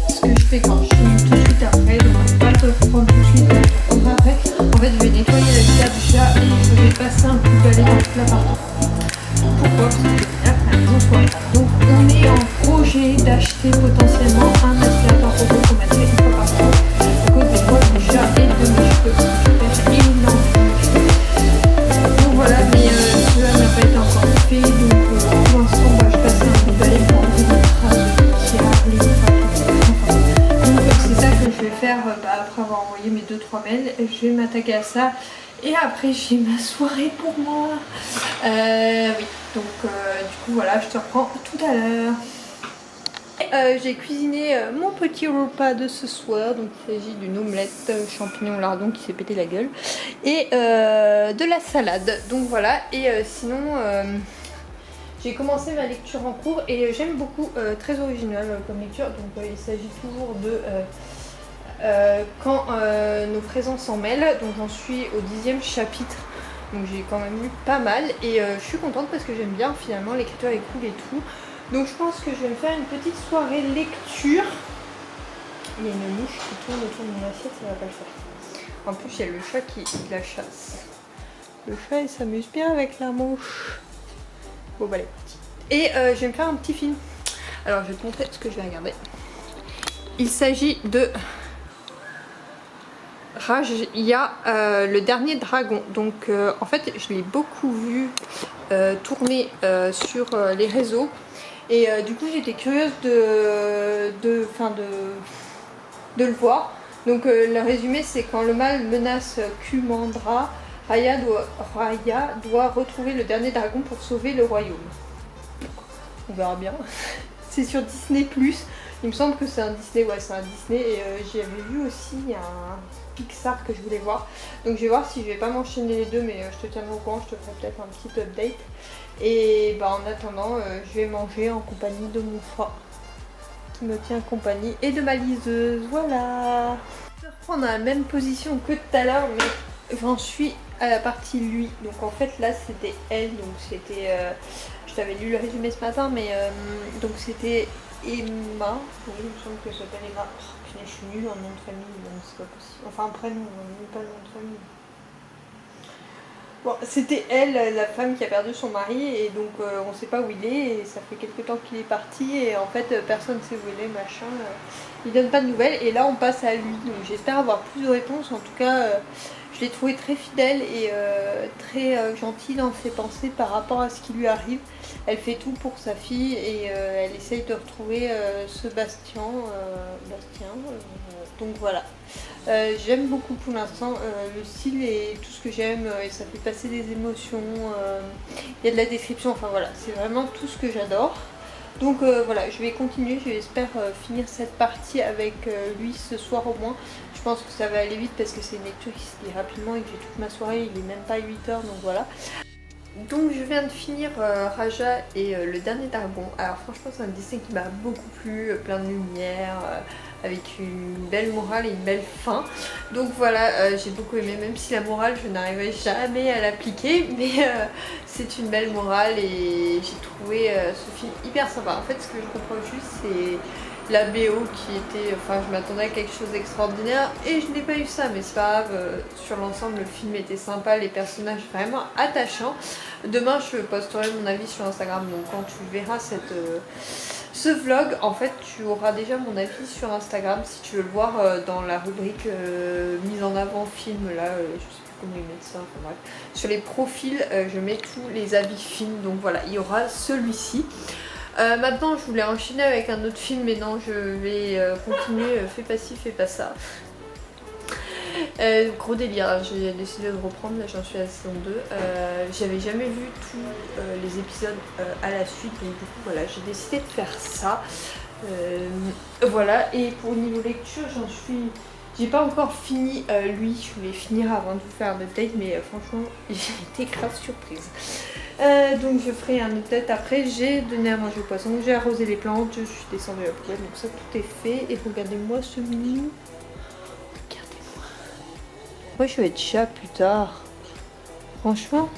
ce que je fais quand je finis tout de suite après. Donc je vais pas te reprendre tout de suite. Après, en fait, je vais nettoyer la litière du chat et je vais passer un coup de balai dans tout l'appartement. Pourquoi? Parce que je veux bien que la maison soit propre. Donc, on est en projet d'acheter potentiellement un aspirateur robot qu'on mettrait une fois par jour à cause des poils du chat et de mes cheveux. Parce que je perds énormément de cheveux. Donc voilà, mais cela n'a pas été encore fait. Donc, pour l'instant, je passe un coup de balai pour enlever les traces de litière, les traces. Donc, c'est ça que je vais faire après avoir envoyé mes 2-3 mails. Je vais m'attaquer à ça et après j'ai ma soirée pour moi. Oui, donc du coup voilà, je te reprends tout à l'heure. J'ai cuisiné mon petit repas de ce soir. Donc il s'agit d'une omelette champignon lardon qui s'est pété la gueule et de la salade. Donc voilà, et sinon j'ai commencé ma lecture en cours et j'aime beaucoup, très original comme lecture. Donc il s'agit toujours de quand nos présents s'en mêlent. Donc j'en suis au 10e chapitre. Donc j'ai quand même lu pas mal et je suis contente parce que j'aime bien, finalement l'écriture est cool et tout. Donc je pense que je vais me faire une petite soirée lecture. Il y a une mouche qui tourne autour de mon assiette, ça va pas le faire. En plus il y a le chat qui la chasse. Le chat il s'amuse bien avec la mouche. Bon bah allez. Et je vais me faire un petit film. Alors je vais te montrer ce que je vais regarder. Il s'agit de Rajya, le dernier dragon. Donc en fait je l'ai beaucoup vu tourner sur les réseaux. Et du coup j'étais curieuse de le voir. Donc le résumé c'est quand le mal menace Kumandra, Raya doit retrouver le dernier dragon pour sauver le royaume. Donc, on verra bien. C'est sur Disney+. Il me semble que c'est un Disney, ouais c'est un Disney et j'avais vu aussi un Pixar que je voulais voir. Donc je vais voir si je vais pas m'enchaîner les deux mais je te tiendrai au courant, je te ferai peut-être un petit update. Et bah en attendant je vais manger en compagnie de mon chat qui me tient compagnie et de ma liseuse, voilà. Je vais reprendre dans la même position que tout à l'heure mais j'en suis à la partie lui. Donc en fait là c'était elle, donc c'était... je t'avais lu le résumé ce matin mais donc c'était Emma, oui il me semble que ça s'appelle Emma. Oh, putain, je suis nulle en nom de famille donc c'est pas possible. Enfin un prénom, même pas le nom de famille. Bon, c'était elle, la femme qui a perdu son mari et donc on sait pas où il est et ça fait quelques temps qu'il est parti et en fait personne sait où il est, machin. Il donne pas de nouvelles et là on passe à lui. Donc j'espère avoir plus de réponses. En tout cas, je l'ai trouvé très fidèle et très gentil dans ses pensées par rapport à ce qui lui arrive. Elle fait tout pour sa fille et elle essaye de retrouver ce Bastien. Donc voilà. J'aime beaucoup pour l'instant le style et tout ce que j'aime et ça fait passer des émotions, il y a de la description, enfin voilà, c'est vraiment tout ce que j'adore. Donc voilà, je vais continuer, j'espère finir cette partie avec lui ce soir au moins. Je pense que ça va aller vite parce que c'est une lecture qui se lit rapidement et que j'ai toute ma soirée, il est même pas 8 h donc voilà. Donc je viens de finir Raja et le dernier dragon. Alors franchement c'est un dessin qui m'a beaucoup plu, plein de lumière, avec une belle morale et une belle fin. Donc voilà, j'ai beaucoup aimé, même si la morale je n'arriverai jamais à l'appliquer, mais c'est une belle morale et j'ai trouvé ce film hyper sympa. En fait ce que je comprends juste c'est la BO qui était, enfin je m'attendais à quelque chose d'extraordinaire et je n'ai pas eu ça, mais c'est pas grave, sur l'ensemble le film était sympa, les personnages vraiment attachants. Demain je posterai mon avis sur Instagram, donc quand tu verras ce vlog, en fait tu auras déjà mon avis sur Instagram si tu veux le voir dans la rubrique mise en avant film, là je sais plus comment ils mettent ça, enfin bref. Sur les profils je mets tous les avis films, donc voilà, il y aura celui-ci. Maintenant je voulais enchaîner avec un autre film mais non je vais continuer fais pas ci, fais pas ça. Gros délire, hein. J'ai décidé de reprendre, là j'en suis à la saison 2. J'avais jamais vu tous les épisodes à la suite donc du coup voilà j'ai décidé de faire ça. Voilà, et pour niveau lecture j'en suis... J'ai pas encore fini lui, je voulais finir avant de vous faire un update mais franchement j'ai été grave surprise. Donc je ferai un update après. J'ai donné à manger aux poissons, j'ai arrosé les plantes, je suis descendue à la poubelle, donc ça tout est fait. Et regardez-moi ce mignon. Regardez-moi. Moi je vais être chat plus tard. Franchement,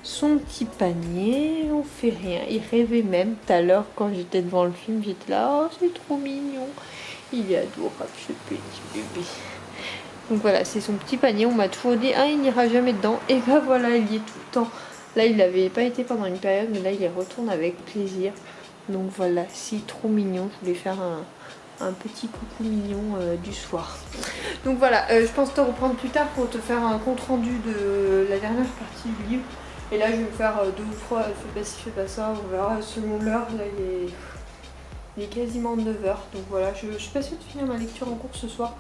son petit panier, on fait rien. Il rêvait même tout à l'heure quand j'étais devant le film, j'étais là, oh c'est trop mignon. Il est adorable ce petit bébé. Donc voilà, c'est son petit panier, on m'a toujours dit, ah il n'ira jamais dedans. Et bah voilà, il y est tout le temps. Là il n'avait pas été pendant une période, mais là il y retourne avec plaisir. Donc voilà, c'est trop mignon, je voulais faire un petit coucou mignon du soir. Donc voilà, je pense te reprendre plus tard pour te faire un compte rendu de la dernière partie du livre. Et là je vais me faire 2 ou 3, fais pas ci, fais pas ça, on verra selon l'heure. Là il est quasiment 9 h. Donc voilà, je suis pas sûre de finir ma lecture en cours ce soir.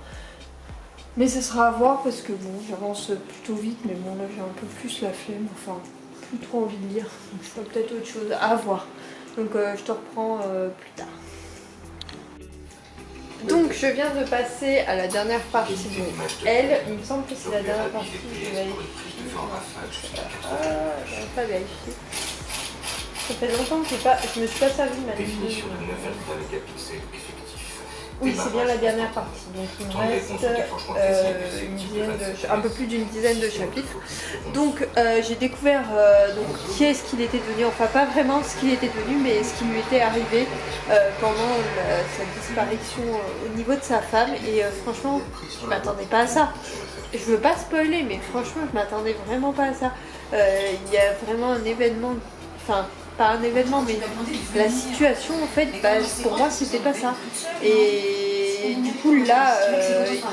Mais ce sera à voir parce que bon, j'avance plutôt vite, mais bon là j'ai un peu plus la flemme, enfin plus trop envie de lire, donc je ferai peut-être autre chose à voir. Donc je te reprends plus tard. Donc je viens de passer à la dernière partie de elle, il me semble que c'est la dernière partie, je vais vérifier. J'arrive pas à vérifier. Ça fait longtemps que je me suis pas servi de ma liste. Oui, c'est bien la dernière partie. Donc il me reste un peu plus d'une dizaine de chapitres. Donc j'ai découvert donc, qui est-ce qu'il était devenu, enfin pas vraiment ce qu'il était devenu, mais ce qui lui était arrivé pendant sa disparition au niveau de sa femme. Et franchement, je m'attendais pas à ça. Je veux pas spoiler, mais franchement, je m'attendais vraiment pas à ça. Il y a vraiment un événement, enfin pas un événement, mais la situation en fait, bah, pour moi c'était pas ça. Et du coup là,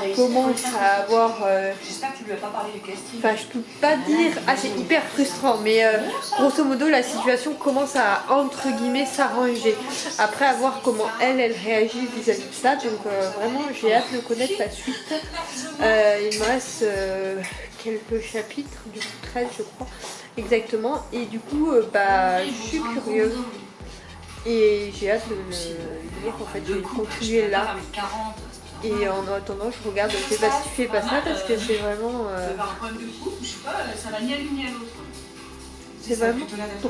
il commence à avoir... Enfin je peux pas dire... Ah c'est hyper frustrant, mais grosso modo la situation commence à entre guillemets s'arranger. Après à voir comment elle réagit vis-à-vis de ça. Donc vraiment j'ai hâte de connaître la suite. Il me reste quelques chapitres, du coup 13 je crois. Exactement, et du coup, bah, je suis curieuse. Et j'ai hâte de le lire, en fait je vais continuer là. Et en attendant je regarde, je sais pas si tu fais pas ça parce que c'est vraiment... C'est vraiment trop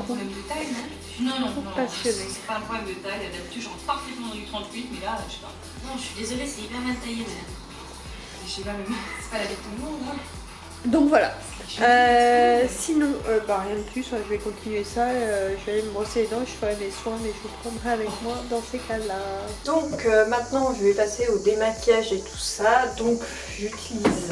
passionné. C'est pas un problème de taille, d'habitude je rentre parfaitement dans du 38, mais là, je sais pas. Non, je suis désolée, c'est hyper mal taillé, madame. Je sais pas, mais c'est pas la vie de tout le monde, hein. Donc voilà. Sinon, rien de plus, je vais continuer ça. Je vais aller me brosser les dents, je ferai mes soins, mais je vous prendrai avec moi dans ces cas-là. Donc maintenant, je vais passer au démaquillage et tout ça. Donc j'utilise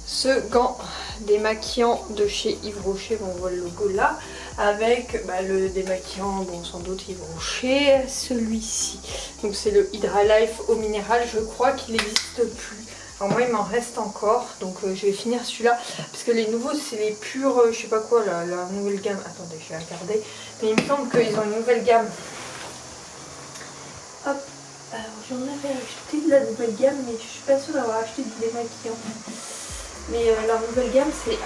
ce gant démaquillant de chez Yves Rocher, on voit le logo là, avec le démaquillant, bon sans doute Yves Rocher, celui-ci. Donc c'est le Hydra Life au minéral, je crois qu'il n'existe plus. Alors moi il m'en reste encore, donc je vais finir celui-là, parce que les nouveaux c'est les purs, je sais pas quoi, la nouvelle gamme. Attendez, je vais regarder, mais il me semble qu'ils ont une nouvelle gamme. Hop, alors j'en avais acheté de la nouvelle gamme, mais je suis pas sûre d'avoir acheté du démaquillant. Mais leur nouvelle gamme c'est...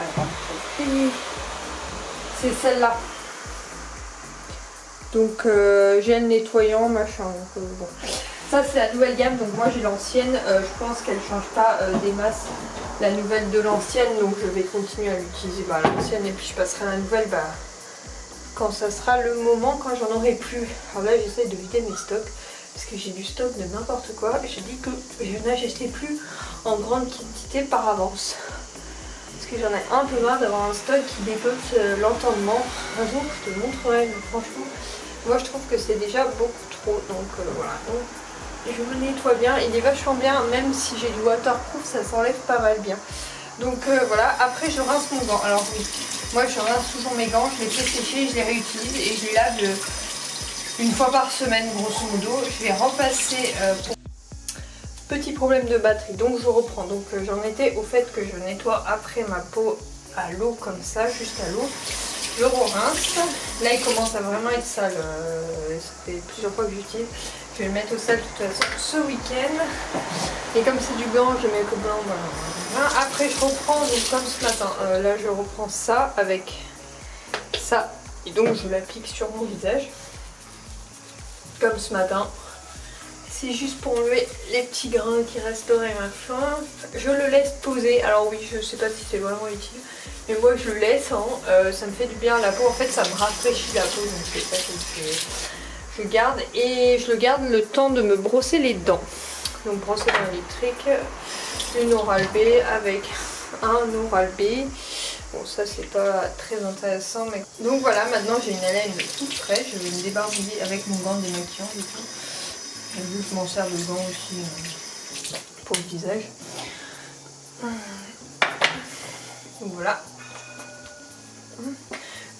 c'est celle-là. Donc gel nettoyant, machin, donc bon. Ça c'est la nouvelle gamme, donc moi j'ai l'ancienne, je pense qu'elle change pas des masses la nouvelle de l'ancienne, donc je vais continuer à l'utiliser l'ancienne et puis je passerai à la nouvelle quand ça sera le moment, quand j'en aurai plus. Alors là j'essaie de vider mes stocks, parce que j'ai du stock de n'importe quoi, et je dis que je n'achèterai plus en grande quantité par avance. Parce que j'en ai un peu marre d'avoir un stock qui dépote l'entendement. Un jour je te montrerai, mais franchement, moi je trouve que c'est déjà beaucoup trop, donc voilà. Donc, je me nettoie bien, il est vachement bien, même si j'ai du waterproof, ça s'enlève pas mal bien. Donc voilà, après je rince mon gant. Alors oui, moi je rince toujours mes gants, je les fais sécher, je les réutilise et je les lave une fois par semaine grosso modo. Je vais repasser pour... Petit problème de batterie, donc je reprends. Donc j'en étais au fait que je nettoie après ma peau à l'eau comme ça, juste à l'eau. Je re-rince. Là il commence à vraiment être sale, ça fait plusieurs fois que j'utilise. Je vais le mettre au sale de toute façon ce week-end. Et comme c'est du gant, je mets que blanc. Voilà. Après je reprends, donc comme ce matin, là je reprends ça avec ça. Et donc je l'applique sur mon visage. Comme ce matin. C'est juste pour enlever les petits grains qui resteraient machin. Je le laisse poser. Alors oui, je sais pas si c'est vraiment utile. Mais moi je le laisse, hein. Ça me fait du bien à la peau. En fait ça me rafraîchit la peau. Donc c'est ça que je garde. Et je le garde le temps de me brosser les dents. Donc brosser dents électrique. Une Oral-B avec un Oral-B. Bon ça c'est pas très intéressant. Mais... Donc voilà, maintenant j'ai une haleine toute fraîche. Je vais me débarbouiller avec mon gant démaquillant du coup. Vu que je m'en sers de gants aussi pour le visage. Donc voilà.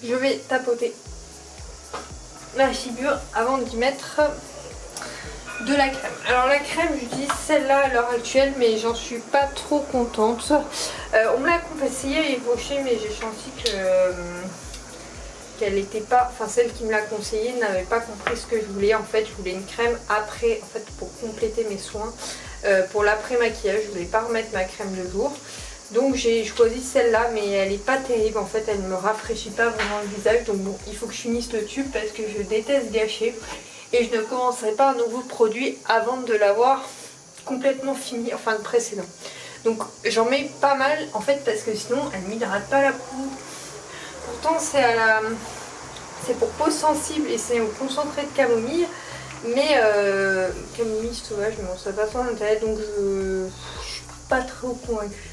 Je vais tapoter la figure avant d'y mettre de la crème. Alors la crème, j'utilise celle-là à l'heure actuelle, mais j'en suis pas trop contente. On me l'a conseillé à Yves Rocher, mais j'ai senti que... qu'elle n'était pas, enfin celle qui me l'a conseillé n'avait pas compris ce que je voulais. En fait je voulais une crème après, en fait pour compléter mes soins, pour l'après maquillage. Je voulais pas remettre ma crème de jour, donc j'ai choisi celle-là, mais elle est pas terrible en fait, elle ne me rafraîchit pas vraiment le visage. Donc bon, il faut que je finisse le tube parce que je déteste gâcher et je ne commencerai pas un nouveau produit avant de l'avoir complètement fini, enfin le précédent. Donc j'en mets pas mal en fait parce que sinon elle m'hydrate pas la peau. Pourtant c'est pour peau sensible et c'est au concentré de camomille, mais camomille sauvage, mais on sait pas trop l'intérêt, donc je suis pas trop convaincue.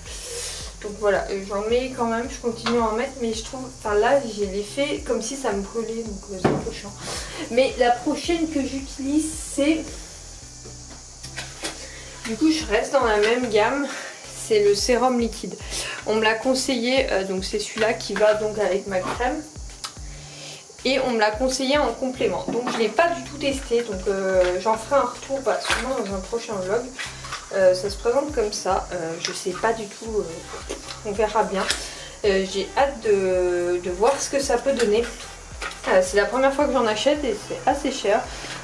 Donc voilà, j'en mets quand même, je continue à en mettre, mais je trouve, enfin là j'ai l'effet comme si ça me brûlait, donc c'est un peu chiant. Mais la prochaine que j'utilise c'est, du coup je reste dans la même gamme. C'est le sérum liquide. On me l'a conseillé, donc c'est celui-là qui va donc avec ma crème. Et on me l'a conseillé en complément. Donc je ne l'ai pas du tout testé. Donc j'en ferai un retour sûrement dans un prochain vlog. Ça se présente comme ça. Je ne sais pas du tout. On verra bien. J'ai hâte de voir ce que ça peut donner. C'est la première fois que j'en achète et c'est assez cher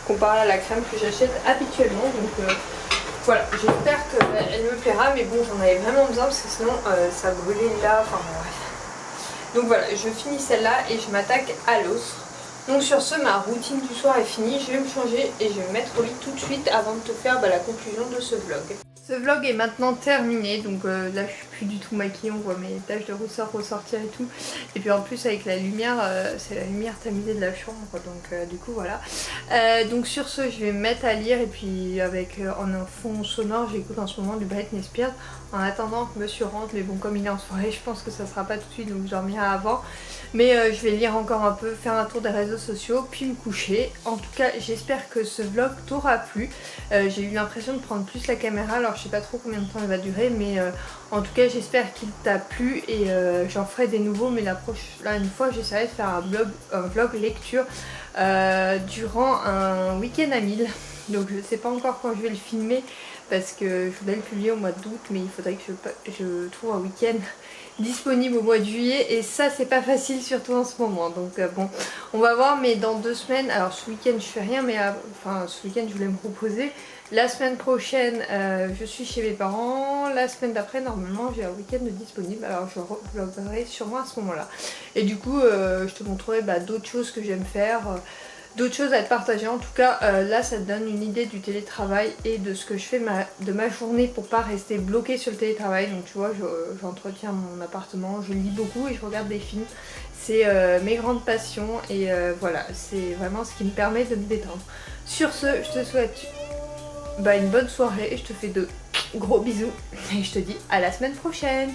comparé à la crème que j'achète habituellement. Donc voilà, j'espère qu'elle me plaira, mais bon j'en avais vraiment besoin parce que sinon ça brûlait là, enfin bref. Donc voilà, je finis celle-là et je m'attaque à l'autre. Donc sur ce, ma routine du soir est finie, je vais me changer et je vais me mettre au lit tout de suite avant de te faire la conclusion de ce vlog. Ce vlog est maintenant terminé, donc là je suis plus du tout maquillée, on voit mes taches de rousseur ressortir et tout. Et puis en plus avec la lumière, c'est la lumière tamisée de la chambre, donc du coup voilà. Donc sur ce, je vais me mettre à lire et puis avec en un fond sonore, j'écoute en ce moment du Britney Spears en attendant que monsieur rentre. Mais bon, comme il est en soirée, je pense que ça sera pas tout de suite, donc je dormirai avant. Mais je vais lire encore un peu, faire un tour des réseaux sociaux, puis me coucher. En tout cas, j'espère que ce vlog t'aura plu. J'ai eu l'impression de prendre plus la caméra, alors je sais pas trop combien de temps il va durer, mais en tout cas j'espère qu'il t'a plu et j'en ferai des nouveaux. Mais là une fois j'essaierai de faire un vlog lecture durant un week-end à 1000. Donc je sais pas encore quand je vais le filmer parce que je voulais le publier au mois d'août, mais il faudrait que je trouve un week-end disponible au mois de juillet et ça c'est pas facile, surtout en ce moment. Donc bon, on va voir. Mais dans 2 semaines, alors ce week-end je fais rien, mais enfin ce week-end je voulais me reposer. La semaine prochaine je suis chez mes parents, la semaine d'après normalement j'ai un week-end disponible, alors je vloggerai sûrement à ce moment là. Et du coup je te montrerai d'autres choses que j'aime faire, d'autres choses à te partager. En tout cas là ça te donne une idée du télétravail et de ce que je fais de ma journée pour pas rester bloquée sur le télétravail. Donc tu vois, j'entretiens mon appartement, je lis beaucoup et je regarde des films. C'est mes grandes passions et voilà, c'est vraiment ce qui me permet de me détendre. Sur ce, je te souhaite une bonne soirée et je te fais de gros bisous et je te dis à la semaine prochaine.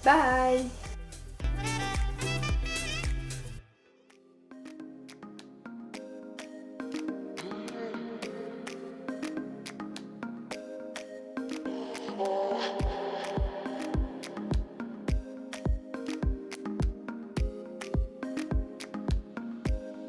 Bye. Oh.